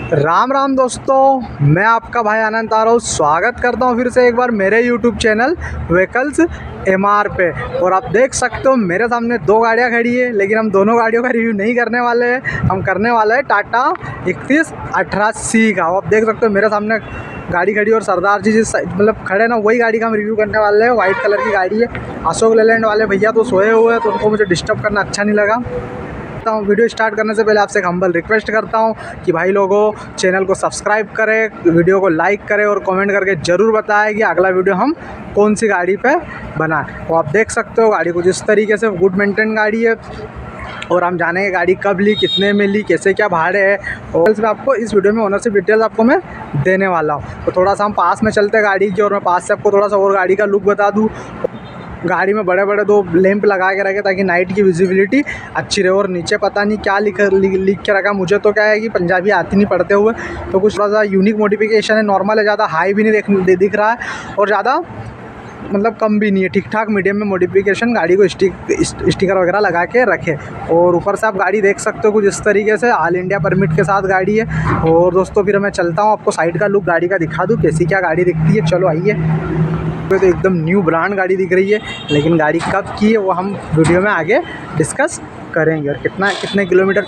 राम राम दोस्तों, मैं आपका भाई आनंद आ रहा हूँ। स्वागत करता हूँ फिर से एक बार मेरे यूट्यूब चैनल व्हीकल्स एमआर पे। और आप देख सकते हो मेरे सामने दो गाड़ियाँ खड़ी है, लेकिन हम दोनों गाड़ियों का रिव्यू नहीं करने वाले हैं। हम करने वाले हैं टाटा 3118C का। आप देख सकते हो मेरे सामने गाड़ी खड़ी और सरदार जी जिस मतलब खड़े ना, वही गाड़ी का हम रिव्यू करने वाले हैं। वाइट कलर की गाड़ी है। अशोक लेलैंड वाले भैया तो सोए हुए हैं, तो उनको मुझे डिस्टर्ब करना अच्छा नहीं लगा। वीडियो स्टार्ट करने से पहले आपसे एक हम्बल रिक्वेस्ट करता हूं कि भाई लोगों चैनल को सब्सक्राइब करें, वीडियो को लाइक करें और कमेंट करके ज़रूर बताएं कि अगला वीडियो हम कौन सी गाड़ी पे बनाएं। तो आप देख सकते हो गाड़ी कुछ इस तरीके से गुड मेंटेन गाड़ी है। और हम जानेंगे गाड़ी कब ली, कितने में ली, कैसे क्या भाड़े है, और इसमें आपको इस वीडियो में ओनरशिप डिटेल्स आपको मैं देने वाला हूँ। तो थोड़ा सा हम पास में चलते हैं गाड़ी की, और मैं पास से आपको थोड़ा सा और गाड़ी का लुक बता दूँ। गाड़ी में बड़े बड़े दो लैंप लगा के रखे ताकि नाइट की विजिबिलिटी अच्छी रहे। और नीचे पता नहीं क्या लिख के रखा, मुझे तो क्या है कि पंजाबी आती नहीं पढ़ते हुए, तो कुछ थोड़ा सा यूनिक मॉडिफिकेशन है। नॉर्मल है, ज़्यादा हाई भी नहीं दिख रहा है और ज़्यादा मतलब कम भी नहीं है, ठीक ठाक मीडियम में मॉडिफिकेशन। गाड़ी को स्टिकर वगैरह लगा के रखे। और ऊपर से आप गाड़ी देख सकते हो कुछ इस तरीके से ऑल इंडिया परमिट के साथ गाड़ी है। और दोस्तों फिर मैं चलता हूँ, आपको साइड का लुक गाड़ी का दिखा दूँ कैसी क्या गाड़ी दिखती है। चलो आइए। तो एकदम न्यू ब्रांड गाड़ी दिख रही है, लेकिन गाड़ी कब की है वो हम वीडियो में आगे डिस्कस करेंगे। और कितने किलोमीटर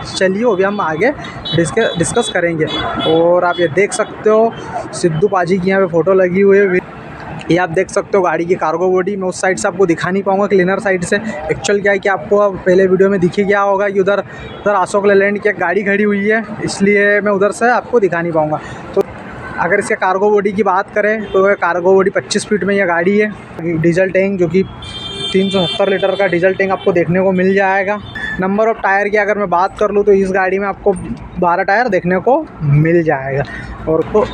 चली वो भी हम आगे डिस्कस करेंगे। और आप ये देख सकते हो सिद्धू पाजी की यहाँ पे फ़ोटो लगी हुई है। ये आप देख सकते हो गाड़ी की कार्गो बॉडी। मैं उस साइड से आपको दिखा नहीं पाऊंगा, क्लीनर साइड से। एक्चुअल क्या है कि आपको पहले वीडियो में दिख ही गया होगा कि उधर अशोक लेलैंड की एक गाड़ी खड़ी हुई है, इसलिए मैं उधर से आपको दिखा नहीं पाऊँगा। तो अगर इसके कार्गो बॉडी की बात करें तो कार्गो बॉडी 25 फीट में यह गाड़ी है। डीजल टैंक जो कि 370 लीटर का डीजल टैंक आपको देखने को मिल जाएगा। नंबर ऑफ़ टायर की अगर मैं बात कर लूँ तो इस गाड़ी में आपको 12 टायर देखने को मिल जाएगा। और तो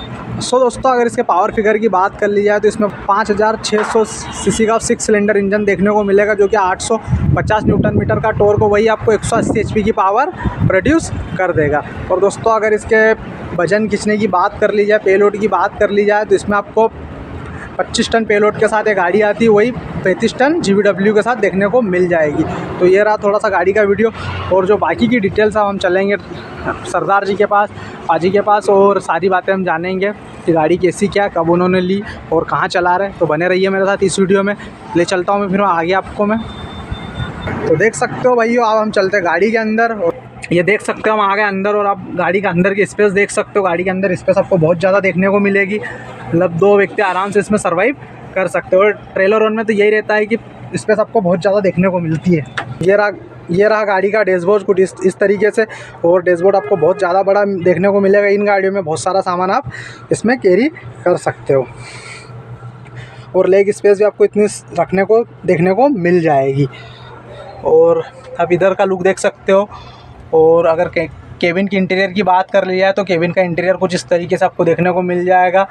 दोस्तों अगर इसके पावर फिगर की बात कर ली जाए तो इसमें 5600 सीसी का 6 सिलेंडर इंजन देखने को मिलेगा, जो कि 850 न्यूटन मीटर का टॉर्क, वही आपको 180 एचपी की पावर प्रोड्यूस कर देगा। और दोस्तों अगर इसके वजन खींचने की बात कर ली जाए, पेलोड की बात कर ली जाए, तो इसमें आपको 25 टन पेलोड के साथ एक गाड़ी आती है, वही 35 टन GVW के साथ देखने को मिल जाएगी। तो ये रहा थोड़ा सा गाड़ी का वीडियो। और जो बाकी की डिटेल्स हम चलेंगे सरदार जी के पास, पाजी के पास, और सारी बातें हम जानेंगे कि गाड़ी कैसी क्या, कब उन्होंने ली और कहाँ चला रहे। तो बने रहिए मेरे साथ इस वीडियो में। ले चलता हूँ मैं फिर आगे आपको मैं। तो देख सकते हो भाइयों, अब हम चलते हैं गाड़ी के अंदर। और ये देख सकते हो हम आ गए अंदर, और आप गाड़ी के अंदर की स्पेस देख सकते हो। गाड़ी के अंदर स्पेस आपको बहुत ज़्यादा देखने को मिलेगी, मतलब 2 व्यक्ति आराम से इसमें सर्वाइव कर सकते हो। और ट्रेलर वन में तो यही रहता है कि स्पेस आपको बहुत ज़्यादा देखने को मिलती है। ये रहा गाड़ी का डैशबोर्ड कुछ इस तरीके से। और डैशबोर्ड आपको बहुत ज़्यादा बड़ा देखने को मिलेगा। इन गाड़ियों में बहुत सारा सामान आप इसमें कैरी कर सकते हो। और लेग स्पेस भी आपको इतनी रखने को देखने को मिल जाएगी। और आप इधर का लुक देख सकते हो। और अगर केबिन की इंटीरियर की बात कर ली जाए तो केबिन का इंटीरियर कुछ इस तरीके से आपको देखने को मिल जाएगा।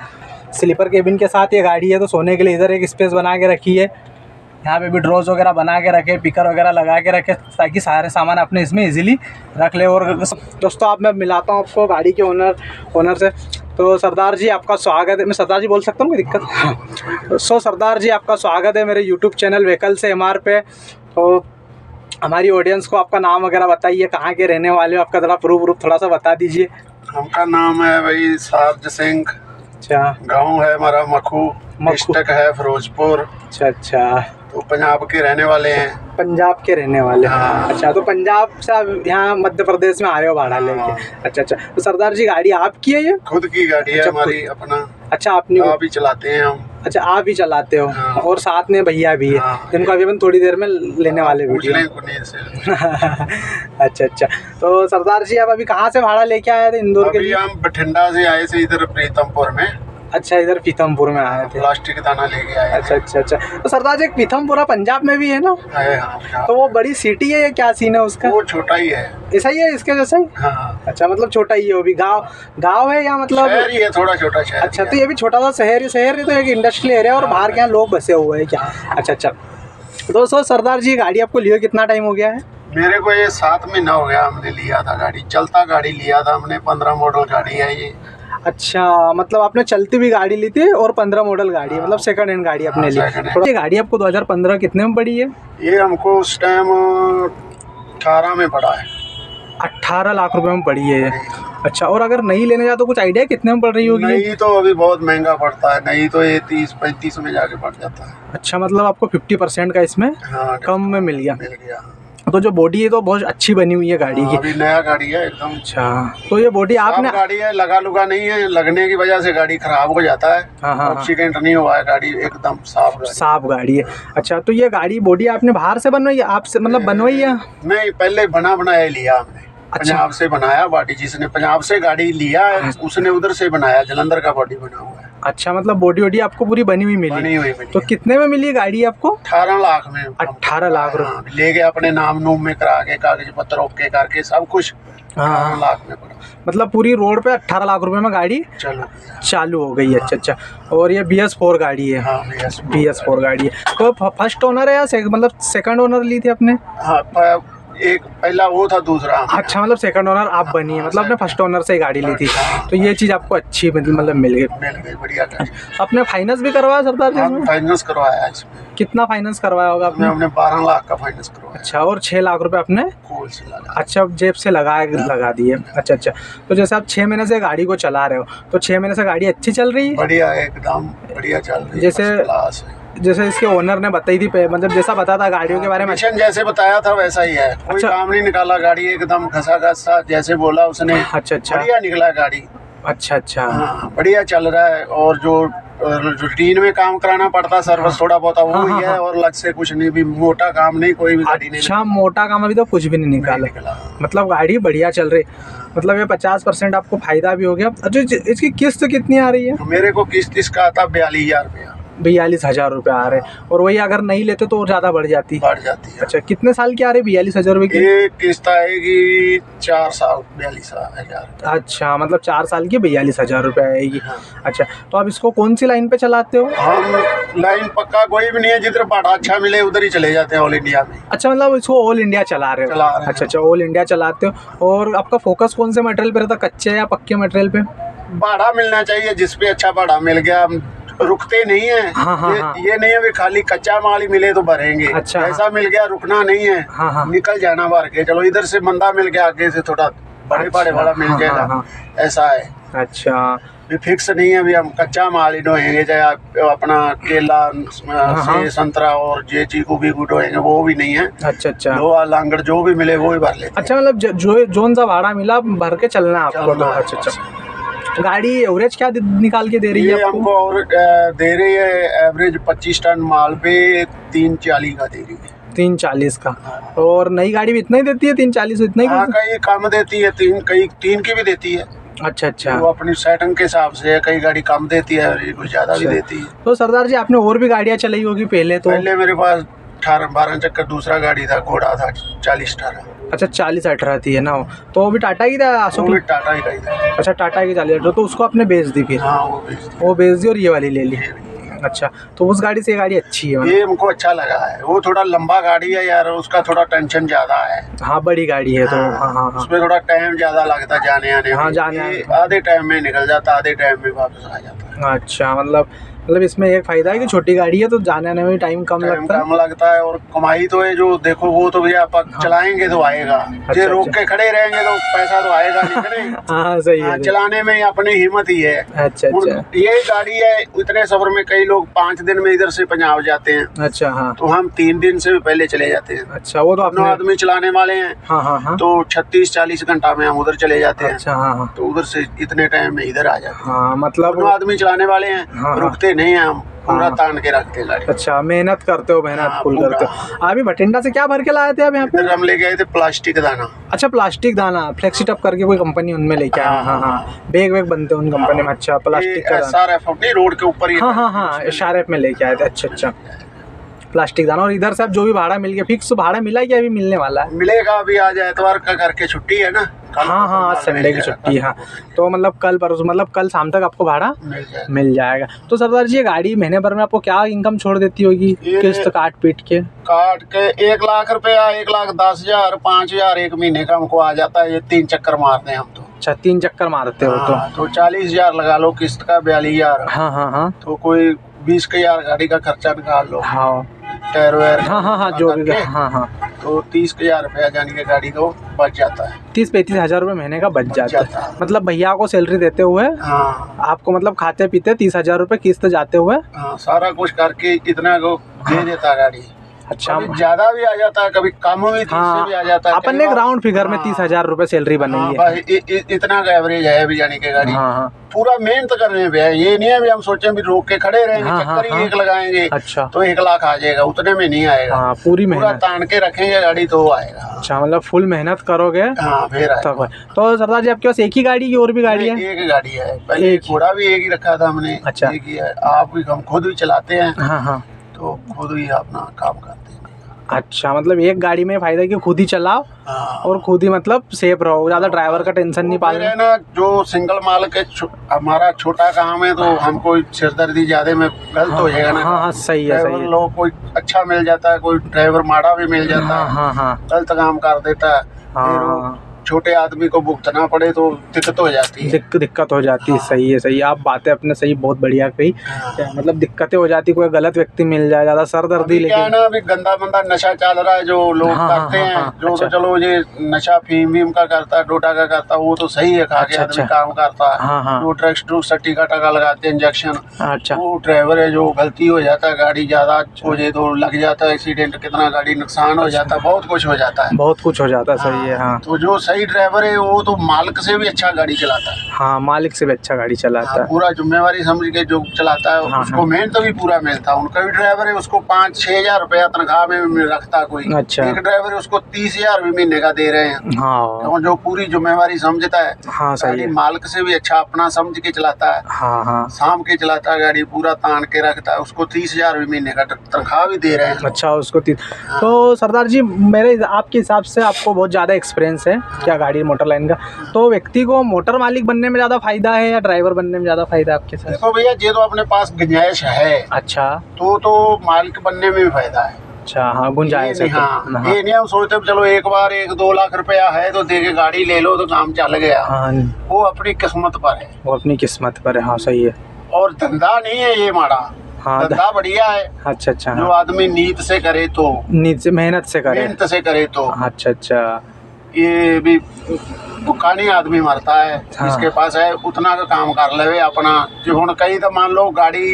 स्लीपर केबिन के साथ ये गाड़ी है, तो सोने के लिए इधर एक स्पेस बना के रखी है। यहाँ पे भी ड्रॉज वगैरह बना के रखे, पिकर वगैरह लगा के रखे, ताकि सारे सामान अपने इसमें इजीली रख ले। और दोस्तों आप मैं मिलाता हूँ आपको गाड़ी के ओनर से। तो सरदार जी आपका स्वागत है। मैं सरदार जी बोल सकता हूँ, कोई दिक्कत? सरदार जी आपका स्वागत है मेरे यूट्यूब चैनल व्हीकल से एमआर पे। तो हमारी ऑडियंस को आपका नाम वगैरह बताइए, कहाँ के रहने वाले हो, आपका ज़रा प्रूफ थोड़ा सा बता दीजिए। हमका नाम है भाई सारज सिंह। अच्छा। गांव है हमारा मखू, डिस्ट्रिक्ट है फिरोजपुर। अच्छा। तो पंजाब के रहने वाले हैं। पंजाब के रहने वाले हैं। हाँ। अच्छा, तो पंजाब से आप यहाँ मध्य प्रदेश में आए हो भाड़ा लेके? अच्छा। तो सरदार जी गाड़ी आपकी है ये? खुद की गाड़ी है हमारी, अपना। अच्छा, अपनी आप ही चलाते हैं हम। अच्छा, आप ही चलाते हो? हाँ। और साथ में भैया भी है, जिनको अभी अपन थोड़ी देर में लेने वाले वीडियो। अच्छा। तो सरदार जी आप अभी कहाँ से भाड़ा लेके आए थे इंदौर के लिए? हम बठिंडा से आए थे, इधर प्रीतमपुर में। अच्छा, इधर पीथमपुर में आए थे। प्लास्टिक दाना लेके आए। अच्छा। तो सरदार जी पीथमपुरा पंजाब में भी है ना? हाँ। तो वो बड़ी सिटी है या क्या सीन है उसका? वो छोटा ही है। ऐसा ही है इसके जैसा ही? हाँ। अच्छा, मतलब छोटा ही है वो भी। गाँव है या मतलब शहर ही है, थोड़ा छोटा शहर। अच्छा, तो ये भी छोटा सा शहर है तो एक इंडस्ट्रियल एरिया और बाहर के यहाँ लोग बसे हुए हैं क्या? अच्छा। दोस्तों सरदार जी गाड़ी आपको लिए कितना टाइम हो गया है? मेरे को ये 7 महीना हो गया, हमने लिया था गाड़ी। चलता गाड़ी लिया था हमने, 15 मॉडल गाड़ी है ये। अच्छा, मतलब आपने चलती हुई गाड़ी ली थी और 15 मॉडल गाड़ी है, मतलब सेकंड हैंड गाड़ी आपने ली। ये गाड़ी आपको 2015 कितने में पड़ी है? ये हमको उस टाइम 18 में पड़ा है। 18 लाख रुपए में पड़ी है। अच्छा, और अगर नई लेने जाओ तो कुछ आइडिया कितने में पड़ रही होगी? नहीं तो अभी बहुत महंगा पड़ता है, नहीं तो ये 30-35 में जाके पड़ जाता है। अच्छा, मतलब आपको 50% का इसमें हाँ, कम में मिल गया। मिल गया। तो जो बॉडी है तो बहुत अच्छी बनी हुई है गाड़ी की। अभी नया गाड़ी है एकदम। अच्छा, तो ये बॉडी आपने गाड़ी है, लगा लुगा नहीं है, लगने की वजह से गाड़ी खराब हो जाता है। हाँ, एक्सीडेंट नहीं हुआ है, गाड़ी एकदम साफ गाड़ी है। अच्छा, तो ये गाड़ी बॉडी आपने बाहर से बनवाई है, आपसे मतलब बनवाई है? नहीं, पहले बनाया लिया हमने। अच्छा। पंजाब से बनाया बॉडी, जिसने पंजाब से गाड़ी लिया है उसने उधर से बनाया, जलंधर का बॉडी बना हुआ है। अच्छा, मतलब बॉडी आपको पूरी बनी हुई मिली। तो कितने में मिली गाड़ी आपको? 18 लाख में। 18 लाख रुपए ले गए, अपने नाम नूम में करा के, कागज पत्र ओके करके सब कुछ। 18 लाख में पड़ा। मतलब पूरी रोड पे 18 लाख रुपए में गाड़ी चालू हो गई है। अच्छा, और ये BS4 गाड़ी है। हाँ, BS4 गाड़ी है। तो फर्स्ट ओनर है या मतलब सेकंड ओनर ली थी आपने? हाँ, एक पहला वो था, दूसरा। अच्छा, मतलब सेकंड ओनर आप बनी है, मतलब आपने फर्स्ट ओनर से ही गाड़ी ली थी। तो ये चीज़ आपको अच्छी मतलब मिल गई। बढ़िया गाड़ी। आपने फाइनेंस भी करवाया सरदार जी? फाइनेंस करवाया इसमें। कितना फाइनेंस करवाया होगा आपने? हमने 12 लाख का फाइनेंस करवाया। अच्छा, और 6 लाख रुपए आपने से लगा। अच्छा, जेब से लगा दिए। अच्छा, तो जैसे आप 6 महीने से गाड़ी को चला रहे हो, तो 6 महीने से गाड़ी अच्छी चल रही है? बढ़िया, एकदम बढ़िया चल रही है। जैसे इसके ओनर ने बताई थी, मतलब जैसा बता था गाड़ियों के बारे में, जैसे बताया था वैसा ही है। कोई काम नहीं निकाला, गाड़ी एकदम घसा जैसे बोला उसने। अच्छा, बढ़िया निकला गाड़ी। अच्छा, हाँ, बढ़िया चल रहा है। और जो रूटीन में काम कराना पड़ता सर्विस थोड़ा बहुत वो ही है, और अलग से कुछ नहीं, भी मोटा काम नहीं, कोई भी गाड़ी नहीं। अच्छा, मोटा काम अभी तो कुछ भी नहीं निकाला। मतलब गाड़ी बढ़िया चल रही, मतलब ये 50% आपको फायदा भी हो गया। अच्छा, इसकी किस्त कितनी आ रही है? मेरे को किस्त इसका आता 42,000 रुपया। 42,000 रुपये आ रहे हैं, और वही अगर नहीं लेते तो और ज़्यादा बढ़ जाती है। अच्छा, कितने साल की आ रही है 42,000 रुपये की? ये किस्त आएगी 4 साल 42,000। अच्छा, मतलब 4 साल की 42,000 रुपये आएगी। अच्छा, तो आप इसको कौन सी लाइन पे चलाते हो? हम लाइन पक्का कोई भी नहीं है, जिधर भाड़ा अच्छा मिले उधर ही चले जाते हैं, ऑल इंडिया में। अच्छा, मतलब इसको ऑल इंडिया चला रहे हो? अच्छा, ऑल इंडिया चलाते हो। और आपका फोकस कौन से मटेरियल पे रहता, कच्चे या पक्के मटेरियल पे? भाड़ा मिलना चाहिए, जिसपे अच्छा भाड़ा मिल गया, रुकते नहीं है। ये नहीं है भी खाली कच्चा माल ही मिले तो भरेंगे। अच्छा, ऐसा मिल गया, रुकना नहीं है। निकल जाना भर के, चलो इधर से मंदा मिल गया, आगे से थोड़ा बड़े बड़ा मिल जाएगा, ऐसा है। अच्छा, भी फिक्स नहीं है, भी हम कच्चा माल ही ढोएंगे, चाहे अपना केला से संतरा और जे चीकू भी ढोएंगे, वो भी नहीं है। अच्छा, लोहा लांगड़ जो भी मिले वो ही भर लेते। अच्छा, मतलब जो जोन सा भाड़ा मिला भर के चलना आपको। अच्छा, गाड़ी एवरेज क्या निकाल के दे रही है आपको? हमको और दे रही है एवरेज 25 टन माल पे 340 का दे रही है। 340 का। और नई गाड़ी भी इतना ही देती है? 340 इतना ही? कई कम देती है, कई 3 की भी देती है। अच्छा, वो अपनी सेटिंग के हिसाब से, कई गाड़ी कम देती है और कुछ ज्यादा भी देती है। तो सरदार जी, आपने और भी गाड़ियाँ चलाई होगी पहले तो? पहले मेरे पास 18-12 चक्कर दूसरा गाड़ी था, घोड़ा था 40-18। अच्छा, 40-18 थी है ना? तो वो भी टाटा की था? अशोक टाटा ही था। अच्छा, टाटा की 40-18, तो उसको आपने बेच दी फिर? हाँ, वो बेच दी और ये वाली ले ली। अच्छा, तो उस गाड़ी से ये गाड़ी अच्छी है? ये हमको अच्छा लगा है। वो थोड़ा लंबा गाड़ी है यार, उसका थोड़ा टेंशन ज्यादा है। हाँ, बड़ी गाड़ी है तो। हाँ, उसमें थोड़ा टाइम ज्यादा लगता है जाने आने। हाँ, जाने आधे टाइम में निकल जाता, आधे टाइम में वापस आ जाता है। अच्छा, मतलब इसमें एक फायदा है कि छोटी गाड़ी है तो जाने आने में टाइम कम लगता है। और कमाई तो है, जो देखो वो तो भैया आप चलाएंगे तो आएगा। अच्छा, रोक के खड़े रहेंगे तो पैसा तो आएगा नहीं। हाँ, सही है। चलाने में अपनी हिम्मत ही है। अच्छा, ये गाड़ी है, इतने सफर में कई लोग 5 दिन में इधर से पंजाब जाते हैं। अच्छा, हाँ, तो हम 3 दिन से भी पहले चले जाते हैं। अच्छा, वो तो अपने आदमी चलाने वाले हैं। हाँ, तो 36-40 घंटा में हम उधर चले जाते हैं। अच्छा, हाँ, तो उधर से इतने टाइम में इधर आ जाते हैं। हाँ, मतलब आदमी चलाने वाले हैं, रुकते नहीं है, हम पूरा तान के रखते हैं। अच्छा, मेहनत करते हो, मेहनत फुल करते हो। अभी भटिंडा से क्या भर के लाए थे आप यहाँ पे? हम ले गए थे प्लास्टिक दाना। अच्छा, प्लास्टिक दाना, फ्लेक्सीटॉप करके कोई कंपनी उनमें लेके आए? हाँ, बैग बनते हैं उन कंपनी में। अच्छा, प्लास्टिक का SRF अपनी रोड के ऊपर ही। हाँ, SRF में लेके आए थे। अच्छा, प्लास्टिक दाना। और इधर से आप जो भी भाड़ा मिल गया, फिक्स भाड़ा मिला कि अभी मिलने वाला है? मिलेगा, अभी आज एतवार का करके छुट्टी है ना। हाँ, आज संडे की छुट्टी है। हाँ, तो मतलब कल परसों, मतलब कल शाम तक आपको भाड़ा मिल जाएगा। तो सरदार जी, ये गाड़ी महीने भर में आपको क्या इनकम छोड़ देती होगी किस्त काट पीट के? 1 लाख रुपया, 1,10,000, 5,000 एक महीने का हमको आ जाता है। ये 3 चक्कर मारते हैं हम तो। अच्छा, 3 चक्कर मारते हो तो 40,000 लगा लो किस्त का, 42,000। हाँ, तो कोई 20,000 गाड़ी का खर्चा निकाल लो। हाँ, टायर वायर हाँ जो भी, हाँ तो 30,000 रुपया यानी कि गाड़ी को बच जाता है। 30-35 हज़ार रुपये महीने का बच जाता है। मतलब भैया को सैलरी देते हुए आपको मतलब खाते पीते 30,000 रुपये किस्त जाते हुए सारा कुछ करके इतना को दे देता गाड़ी। अच्छा, कभी ज्यादा भी आ जाता है, कभी कम भी भी आ जाता है। अपन ने एक राउंड फिगर में 30,000 रुपये सैलरी बनाई है, इतना का एवरेज है अभी यानी कि गाड़ी पूरा मेहनत करने पे है। ये नहीं है भी हम सोचे भी रोक के खड़े रहेंगे, चक्कर ही एक लगाएंगे अच्छा तो 1 लाख आ जाएगा, उतने में नहीं आएगा। पूरी मेहनत तान के रखेंगे गाड़ी तो आएगा। अच्छा, मतलब फुल मेहनत करोगे फिर तब। तो सरदार जी आपके पास एक ही गाड़ी की और भी गाड़ी है? एक गाड़ी है, पहले घोड़ा भी एक ही रखा था हमने। अच्छा, एक ही है। आप भी हम खुद भी चलाते हैं। हाँ तो खुद ही अपना काम करते हैं। अच्छा, मतलब एक गाड़ी में फायदा है कि खुद ही चलाओ और खुद ही मतलब सेफ रहो, ज्यादा ड्राइवर का टेंशन नहीं पालना। ना जो सिंगल माल के हमारा छोटा काम है तो हमको सिरदर्दी ज्यादा में गलत हो जाएगा ना। हाँ सही है, सही है। लोग कोई अच्छा मिल जाता है, कोई ड्राइवर माड़ा भी मिल जाता है, गलत काम कर देता है, छोटे आदमी को भुगतना पड़े तो दिक्कत हो जाती है। दिक्कत हो जाती है। सही है, सही है। आप बातें अपने सही बहुत बढ़िया कही। मतलब दिक्कतें हो जाती, कोई गलत व्यक्ति मिल जाए, ज्यादा सरदर्दी। लेकिन क्या है ना, अभी गंदा मंदा नशा चल रहा है जो लोग करते हैं, जो तो चलो ये नशा फीम वीम का करता है, डोडा का करता है, वो तो सही है, खा के आदमी काम करता है। जो ड्रग्स ड्रूग्स टीका टाका लगाते हैं इंजेक्शन, वो ड्राइवर है जो गलती हो जाता है, गाड़ी ज्यादा हो जाए तो लग जाता है एक्सीडेंट, कितना गाड़ी नुकसान हो जाता है, बहुत कुछ हो जाता है, बहुत कुछ हो जाता है। सही है। हाँ, तो जो सही ड्राइवर है वो तो मालिक से भी अच्छा गाड़ी चलाता है। हाँ, मालिक से भी अच्छा गाड़ी चलाता है। पूरा जिम्मेवारी समझ के जो चलाता है उसको मेहनत भी पूरा मिलता है। उनका भी ड्राइवर है, उसको 5-6 हज़ार रुपया तनख्वाह में रखता कोई। अच्छा, एक ड्राइवर है उसको 30,000 भी महीने का दे रहे हैं। हाँ, जो पूरी जिम्मेवारी समझता है। हाँ, सही है। मालिक से भी अच्छा अपना समझ के चलाता है। हाँ, शाम के चलाता है गाड़ी, पूरा तान के रखता है, उसको 30,000 भी महीने का तनख्वाह भी दे रहे हैं। अच्छा, उसको 30। तो सरदार जी मेरे आपके हिसाब से आपको बहुत ज़्यादा एक्सपीरियंस है क्या गाड़ी मोटर लाइन का, तो व्यक्ति को मोटर मालिक बनने में ज़्यादा फायदा है या ड्राइवर बनने में ज़्यादा फायदा है आपके साथ? देखो भैया, ये तो अपने पास गुंजाइश है। अच्छा, तो मालिक बनने में भी फायदा है। अच्छा, हाँ, गुंजाइश है। हाँ, ये नहीं हम सोचते चलो एक बार 1-2 लाख रुपया है तो दे के गाड़ी ले लो तो काम चल गया। हाँ, वो अपनी किस्मत पर है। वो अपनी किस्मत पर है। हाँ, सही है। और धंधा नहीं है ये माड़ा। हाँ, धंधा बढ़िया है। अच्छा, जो आदमी नीत से करे तो, नीत से मेहनत से करे तो। अच्छा, ये भी दुकानी आदमी मरता है। जिसके पास है उतना का काम कर ले अपना। जो हुन कहीं तो मान लो गाड़ी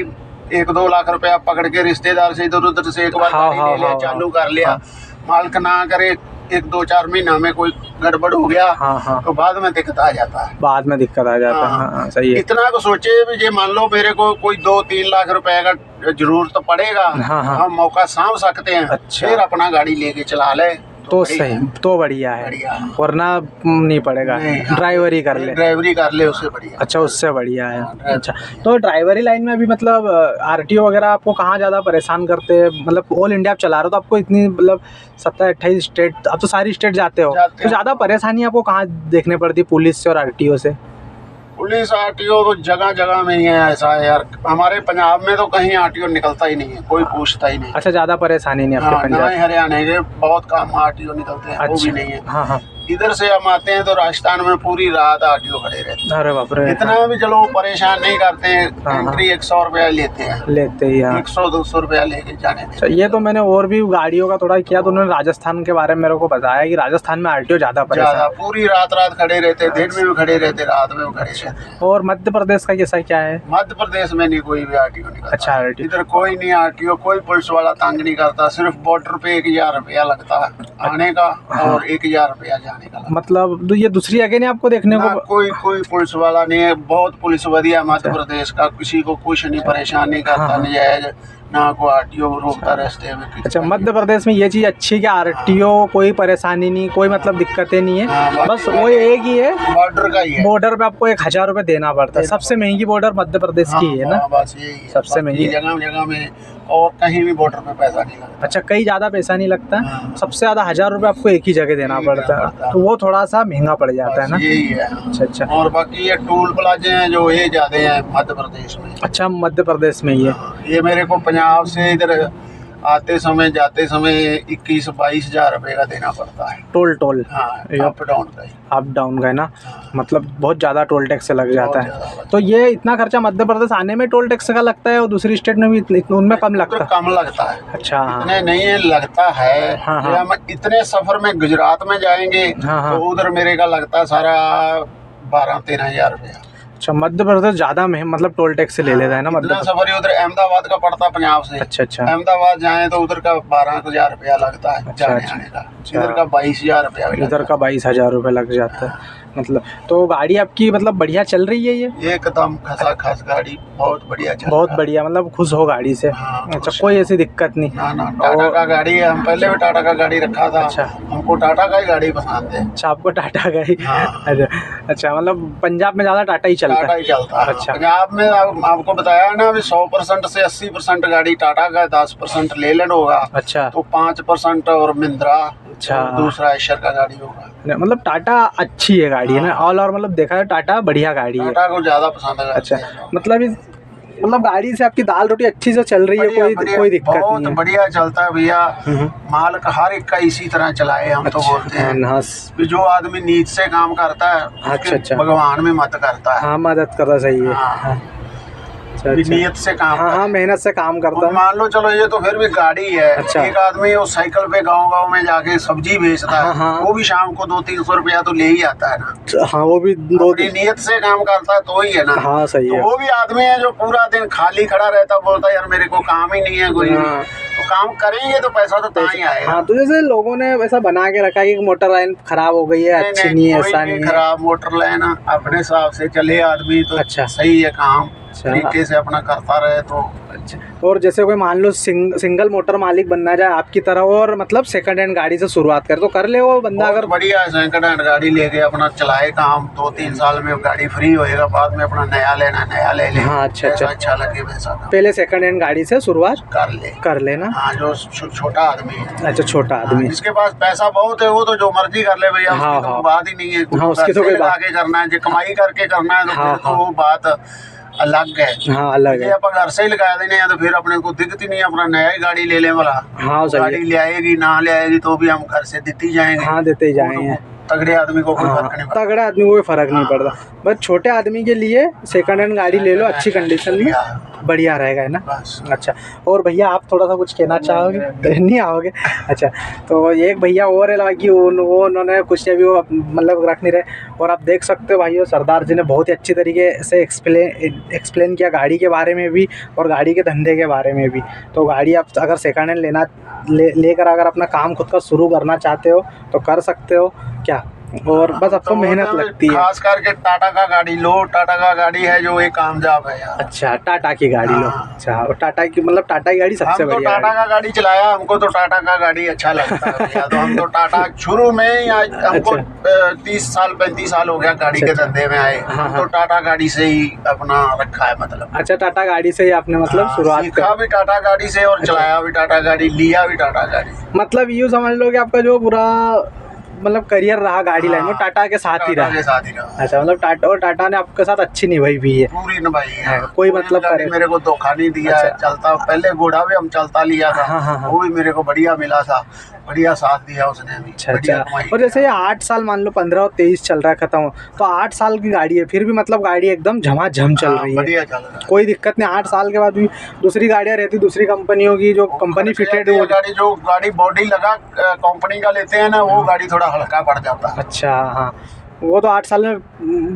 1-2 लाख रुपया पकड़ के रिश्तेदार से इधर उधर से एक बार गाड़ी ले लिया, चालू कर लिया, मालिक ना करे 1-2-4 महीना में कोई गड़बड़ हो गया तो बाद में दिक्कत आ जाता है। बाद में दिक्कत आ जाता है। हाँ, सही है। इतना को सोचे भी ये मान लो मेरे को कोई 2-3 लाख रुपए का जरूरत तो पड़ेगा, हम मौका साँभ सकते हैं। फिर अपना गाड़ी लेके चला ले तो सही, तो बढ़िया है, वरना नहीं पड़ेगा। ड्राइवरी कर ले उससे बढ़िया। अच्छा, उससे बढ़िया है। अच्छा, तो ड्राइवरी लाइन में अभी मतलब आरटीओ वगैरह आपको कहाँ ज़्यादा परेशान करते हैं? मतलब ऑल इंडिया आप चला रहे हो तो आपको इतनी मतलब 27-28 स्टेट, अब तो सारी स्टेट जाते हो, तो ज़्यादा परेशानी आपको कहाँ देखने पड़ती है पुलिस से और आरटीओ से? पुलिस आरटीओ तो जगह जगह में ही है। ऐसा है यार, हमारे पंजाब में तो कहीं आरटीओ निकलता ही नहीं है, कोई पूछता ही नहीं। अच्छा, ज्यादा परेशानी नहीं आपके पंजाब? हरियाणा के बहुत काम आरटीओ निकलते हैं। अच्छा, वो भी नहीं है। हाँ, इधर से हम आते हैं तो राजस्थान में पूरी रात आरटीओ खड़े रहते हैं। अरे बाप रे। इतना भी चलो परेशान नहीं करते हैं। एंट्री 100 रुपया लेते हैं। 100-200 रुपया लेके जाने देते। ये तो मैंने और भी गाड़ियों का थोड़ा किया तो उन्होंने राजस्थान के बारे में मेरे को बताया कि राजस्थान में आरटीओ ज्यादा परेशान, पूरी रात खड़े रहते, दिन में भी खड़े रहते, रात में भी खड़े रहते। और मध्य प्रदेश का कैसा क्या है? मध्य प्रदेश में नहीं कोई भी आरटीओ नहीं। अच्छा, इधर कोई नहीं आरटीओ, कोई पुलिस वाला तंग नहीं करता। सिर्फ बॉर्डर पे 1,000 रुपया लगता है आने का और 1,000 रुपया जाने का। मतलब ये दूसरी जगह नहीं आपको देखने को? कोई पुलिस वाला नहीं है। बहुत पुलिस बढ़िया मध्य प्रदेश का, किसी को कुछ नहीं परेशान नहीं करता, नजायज ना को आरटीओ रोकता रास्ते में। अच्छा, मध्य प्रदेश में ये चीज़ अच्छी है कि आरटीओ कोई परेशानी नहीं, कोई मतलब दिक्कतें नहीं है। बस वो एक ही है, बॉर्डर का ही है। बॉर्डर पे आपको 1,000 रुपये देना पड़ता है। सबसे महंगी बॉर्डर मध्य प्रदेश की है ना? बस यही सबसे महंगी। जगह में और कहीं भी बॉर्डर पे पैसा नहीं लगता। अच्छा, कहीं ज़्यादा पैसा नहीं लगता। सबसे ज़्यादा 1,000 रुपये आपको एक ही जगह देना पड़ता है, तो वो थोड़ा सा महंगा पड़ जाता है ना? यही है। अच्छा, और बाकी ये टोल प्लाजे हैं जो ये ज़्यादा हैं मध्य प्रदेश में। अच्छा, मध्य प्रदेश में ये मेरे को पंजाब से इधर आते समय जाते समय 21-22 हज़ार रुपये का देना पड़ता है टोल। हाँ, अप डाउन का ही। अप डाउन का है ना, मतलब बहुत ज़्यादा टोल टैक्स लग जाता है। तो ये इतना खर्चा मध्य प्रदेश आने में टोल टैक्स का लगता है और दूसरी स्टेट में भी उनमें कम लगता है? कम लगता है। अच्छा, इतने नहीं है, लगता है। हाँ, हाँ। हम इतने सफर में गुजरात में जाएंगे तो उधर मेरे का लगता है सारा 12-13 हज़ार रुपया। अच्छा, मध्य प्रदेश ज़्यादा में मतलब टोल टैक्स से ले लेता है ना मध्य प्रदेश? सफर उधर अहमदाबाद का पड़ता पंजाब से। अच्छा। अहमदाबाद जाए तो उधर का 12 हज़ार रुपया लगता है जाने आने का। इधर का 22 हज़ार रुपया, इधर का 22 हज़ार रुपये लग जाता है मतलब। तो गाड़ी आपकी मतलब बढ़िया चल रही है ये? एकदम खस गाड़ी बहुत बढ़िया चल बहुत बढ़िया, मतलब खुश हो गाड़ी से? हाँ, अच्छा, कोई ऐसी दिक्कत नहीं? ना टाटा का गाड़ी है, हम पहले भी टाटा का गाड़ी रखा था। अच्छा, हमको टाटा का ही गाड़ी पसंद है। अच्छा, आपको टाटा का ही? हाँ। अच्छा, मतलब पंजाब में ज़्यादा टाटा ही चलता है? टाटा ही चलता है। अच्छा, पंजाब में आपको बताया ना अभी 100% से 80% गाड़ी टाटा का, 10% लेलैंड होगा। अच्छा, तो 5% और महिंद्रा, अच्छा, दूसरा एशर का गाड़ी होगा। मतलब टाटा अच्छी है गाड़ी है ना, ऑल ओवर मतलब देखा है टाटा बढ़िया गाड़ी है। टाटा को ज़्यादा पसंद है। अच्छा, मतलब गाड़ी से आपकी दाल रोटी अच्छी से चल रही है, कोई दिक्कत नहीं है? बहुत बढ़िया चलता है भैया। माल का हर एक का इसी तरह चलाए हम। अच्छा, तो बोलते हैं कि जो आदमी नीत से काम करता है अच्छा, भगवान में मत करता है। हाँ, मदद करना चाहिए। हाँ। नियत से काम। हाँ, मेहनत से काम करता है। मान लो चलो ये तो फिर भी गाड़ी है। अच्छा, एक आदमी वो साइकिल पे गांव में जाके सब्जी बेचता है। हाँ, वो भी शाम को 200-300 रुपया तो ले ही आता है ना। हाँ, वो भी नियत से काम करता है तो ही है ना। हाँ, सही है। तो वो भी आदमी है जो पूरा दिन खाली खड़ा रहता, बोलता है यार मेरे को काम ही नहीं है कोई। तो काम करेंगे तो पैसा तो ही आएगा। हाँ, तो जैसे लोगों ने वैसा बना के रखा है कि मोटर लाइन खराब हो गई है, अच्छी नहीं है, ऐसा नहीं खराब मोटर लाइन अपने हिसाब से चले आदमी तो अच्छा सही है, काम तरीके से अपना करता रहे तो अच्छा। और जैसे कोई मान लो सिंगल मोटर मालिक बनना चाहे आपकी तरह और मतलब सेकंड हैंड गाड़ी से शुरुआत करे तो कर ले वो बंदा? अगर बढ़िया है, सेकंड हैंड गाड़ी लेके अपना चलाए काम, 2-3 साल में गाड़ी फ्री होएगा, बाद में अपना नया लेना नया ले ले। हाँ, अच्छा लगे वैसा पहले सेकंड हैंड गाड़ी से शुरुआत कर लेना। हाँ, जो छोटा आदमी है। अच्छा, छोटा आदमी जिसके पास पैसा बहुत है वो तो जो मर्जी कर ले भैया। हाँ, उसकी तो बात ही नहीं है। हाँ, उसकी तो कोई बात करना है, कमाई करके करना है तो वो बात अलग है। हाँ, अलग है। अपन घर से ही लगा देने हैं तो फिर अपने को दिक्कत नहीं है, अपना नया ही गाड़ी ले ले वाला। हाँ, गाड़ी ले आएगी ना ले आएगी तो भी हम घर से देती जाएंगे। हाँ, देते ही जाएंगे। तगड़े आदमी को कोई फर्क नहीं पड़ता। तगड़े आदमी को कोई फर्क नहीं पड़ता। बस छोटे आदमी के लिए सेकंड हैंड गाड़ी ले लो, अच्छी कंडीशन में, बढ़िया रहेगा, है ना? अच्छा, और भैया आप थोड़ा सा कुछ कहना चाहोगे? नहीं आओगे? अच्छा, तो एक भैया और है कि वो उन्होंने कुछ अभी वो मतलब रख नहीं रहे। और आप देख सकते हो भाइयों, सरदार जी ने बहुत ही अच्छी तरीके से एक्सप्लेन किया गाड़ी के बारे में भी और गाड़ी के धंधे के बारे में भी। तो गाड़ी आप अगर सेकंड हैंड लेकर अगर अपना काम खुद का शुरू करना चाहते हो तो कर सकते हो क्या, और बस आपको मेहनत लगती है। खास करके टाटा का गाड़ी लो, टाटा का गाड़ी है जो एक कामयाब है यार। अच्छा, टाटा की गाड़ी लो। अच्छा, और टाटा की मतलब टाटा की गाड़ी सबसे बढ़िया। टाटा का गाड़ी चलाया, हमको तो टाटा का गाड़ी अच्छा लगता है। तो हम तो टाटा शुरू में ही हमको 30 साल 35 साल हो गया गाड़ी के धंधे में आए। तो टाटा गाड़ी से ही अपना रखा है मतलब। अच्छा, टाटा गाड़ी से ही आपने मतलब शुरुआत सीखा भी टाटा गाड़ी से और चलाया भी टाटा गाड़ी, लिया भी टाटा गाड़ी। मतलब यूँ समझ लो कि आपका जो पूरा मतलब करियर रहा गाड़ी लाइन में टाटा के साथ ही रहा। अच्छा, मतलब टाटा ने आपके साथ अच्छी निभाई भी है? पूरी निभाई है, कोई मतलब मेरे को धोखा नहीं दिया है। चलता पहले घोड़ा भी हम चलता लिया था, वो भी मेरे को बढ़िया मिला था, बढ़िया साथ दिया उसने भी। अच्छा, और जैसे ये 8 साल मान लो 15 और 23 चल रहा है खत्म, तो 8 साल की गाड़ी है फिर भी मतलब गाड़ी एकदम झमाझम चल रही है, बढ़िया चल रहा है, कोई दिक्कत नहीं। 8 साल के बाद भी दूसरी गाड़ियाँ रहती, दूसरी कंपनियों की जो कंपनी फिटेड वो गाड़ी, जो गाड़ी बॉडी लगा कंपनी का लेते हैं ना, वो गाड़ी थोड़ा हल्का पड़ जाता है। अच्छा, हाँ, वो तो 8 साल में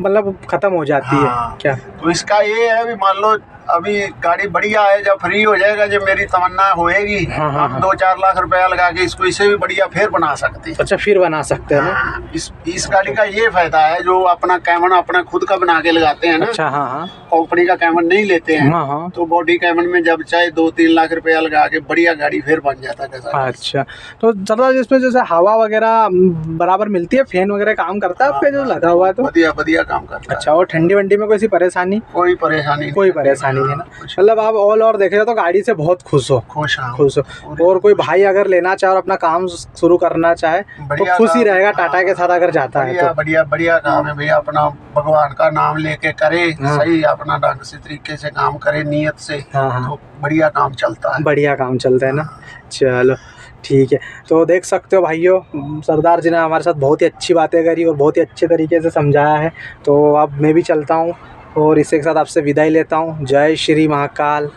मतलब खत्म हो जाती है क्या? तो इसका ये है भी मान लो अभी गाड़ी बढ़िया है, जब फ्री हो जाएगा, जब मेरी तमन्ना होएगी, हम 2-4 लाख रुपया लगा के इसको इससे भी बढ़िया फिर बना सकते हैं। अच्छा, फिर बना सकते हैं ना? इस गाड़ी का ये फायदा है, जो अपना कैमन अपना खुद का बना के लगाते हैं ना। अच्छा, हाँ, कंपनी का कैमन नहीं लेते हैं। तो बॉडी कैमन में जब चाहे 2-3 लाख रुपया लगा के बढ़िया गाड़ी फिर बन जाता है। अच्छा, तो ज़्यादा जिसमें जैसे हवा वगैरह बराबर मिलती है, फैन वगैरह काम करता है आपका जो लगा हुआ है? तो बढ़िया काम करता है। अच्छा, और ठंडी वंडी में कोई सी परेशानी? कोई परेशानी परेशानी है ना। मतलब आप ऑल ओवर देखे तो गाड़ी से बहुत खुश हो। खुश हो। और कोई भाई अगर लेना चाहे और अपना काम शुरू करना चाहे तो खुश ही रहेगा टाटा के साथ अगर जाता है तो। बढ़िया काम है भैया, अपना भगवान का नाम लेके करे, सही अपना ढंग से तरीके से काम करे, नियत से, तो बढ़िया काम चलता है। बढ़िया काम चलता है ना। चलो ठीक है, तो देख सकते हो भाइयों, सरदार जी ने हमारे साथ बहुत ही अच्छी बातें करी और बहुत ही अच्छे तरीके से समझाया है। तो अब मैं भी चलता हूँ और इसी के साथ आपसे विदाई लेता हूँ। जय श्री महाकाल।